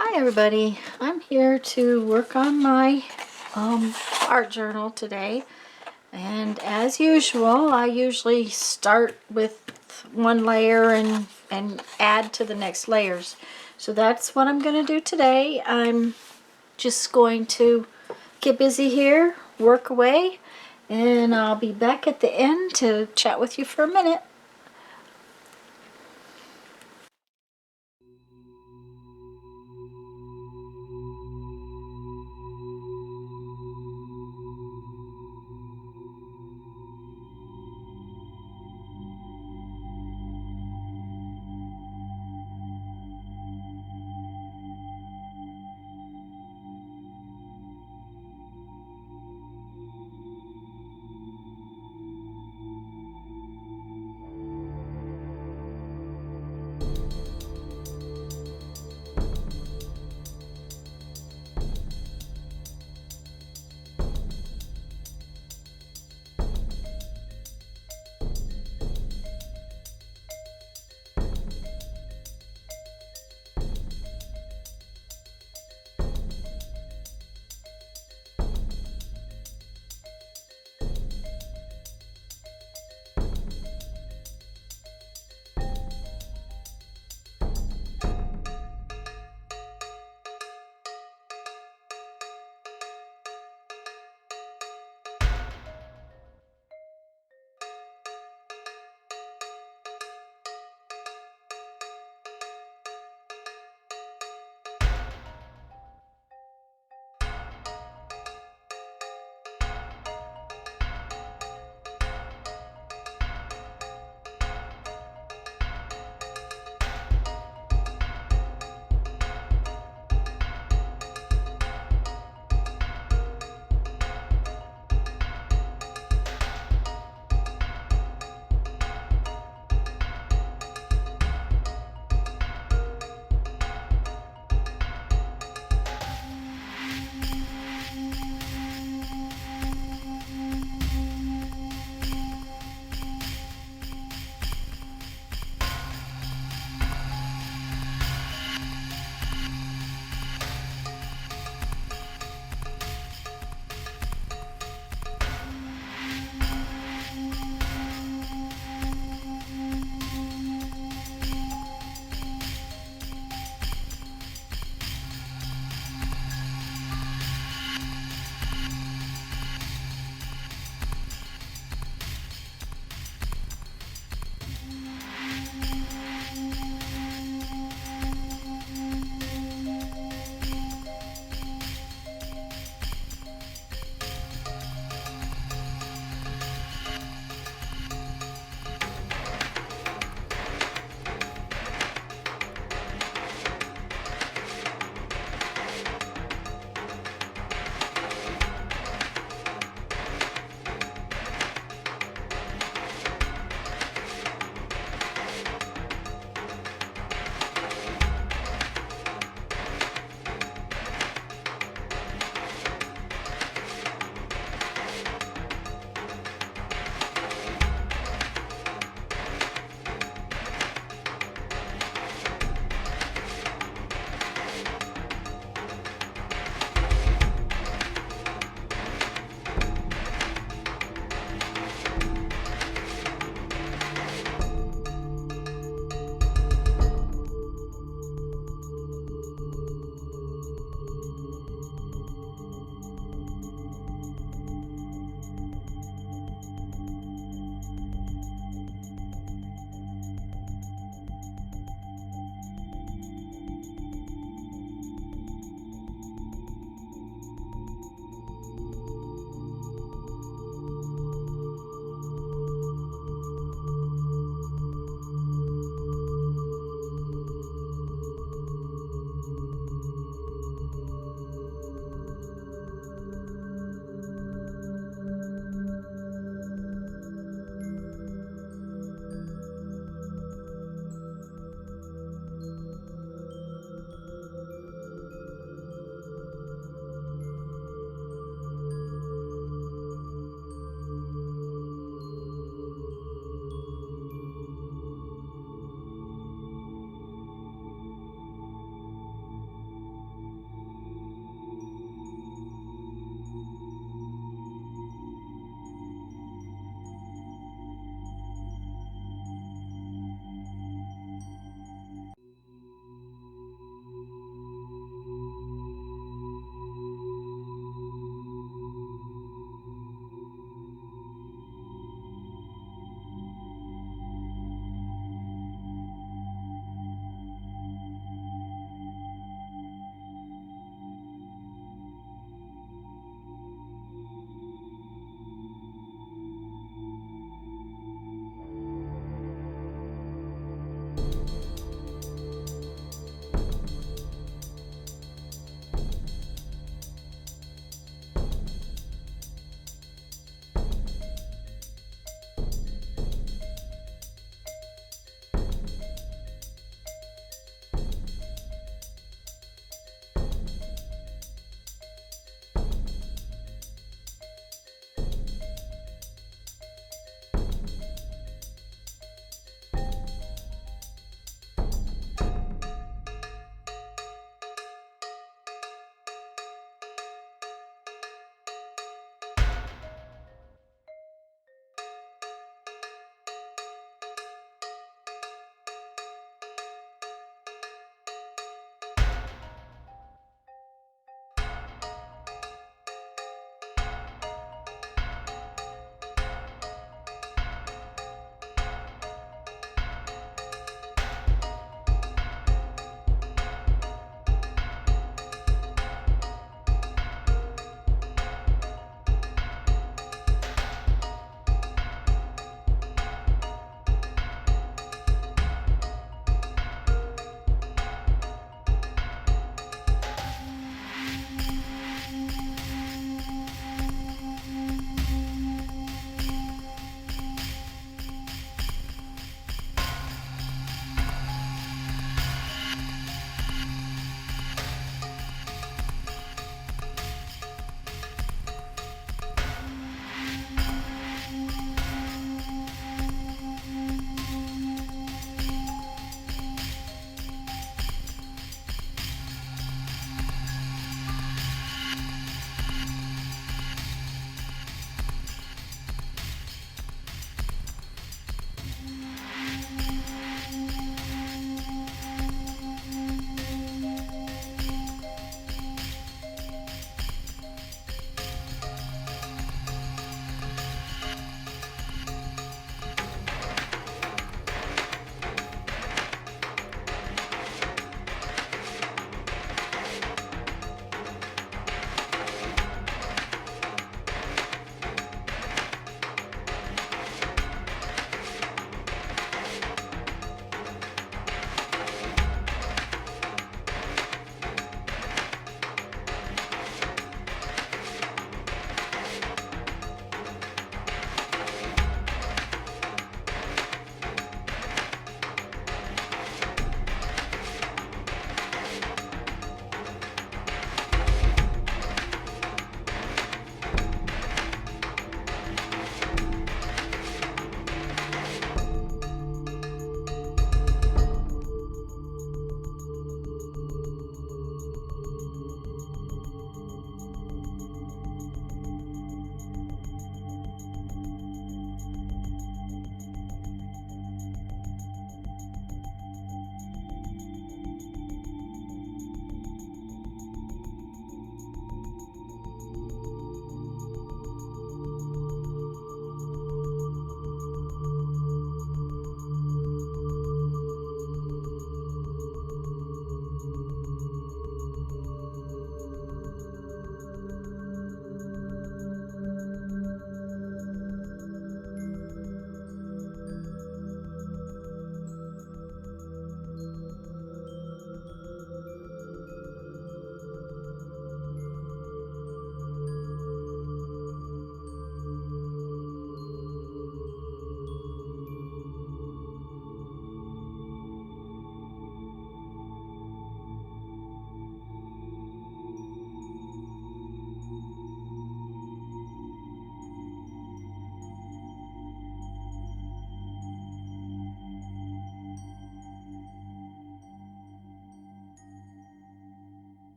Hi everybody, I'm here to work on my art journal today, and as usual I usually start with one layer and add to the next layers. So that's what I'm going to do today. I'm just going to get busy here, work away, and I'll be back at the end to chat with you for a minute.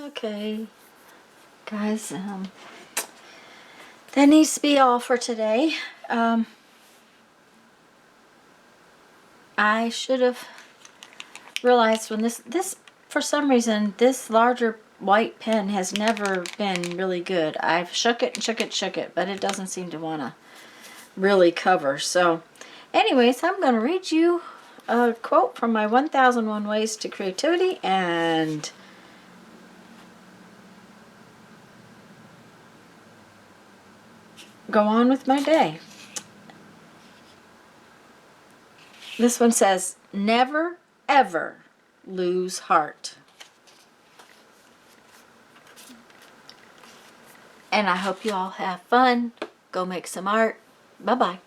Okay, guys, that needs to be all for today. I should have realized when this for some reason this larger white pen has never been really good. I've shook it and shook it, shook it, but it doesn't seem to want to really cover. So anyways, I'm going to read you a quote from my 1001 Ways to Creativity and go on with my day. This one says, never ever lose heart. And I hope you all have fun. Go make some art. Bye-bye.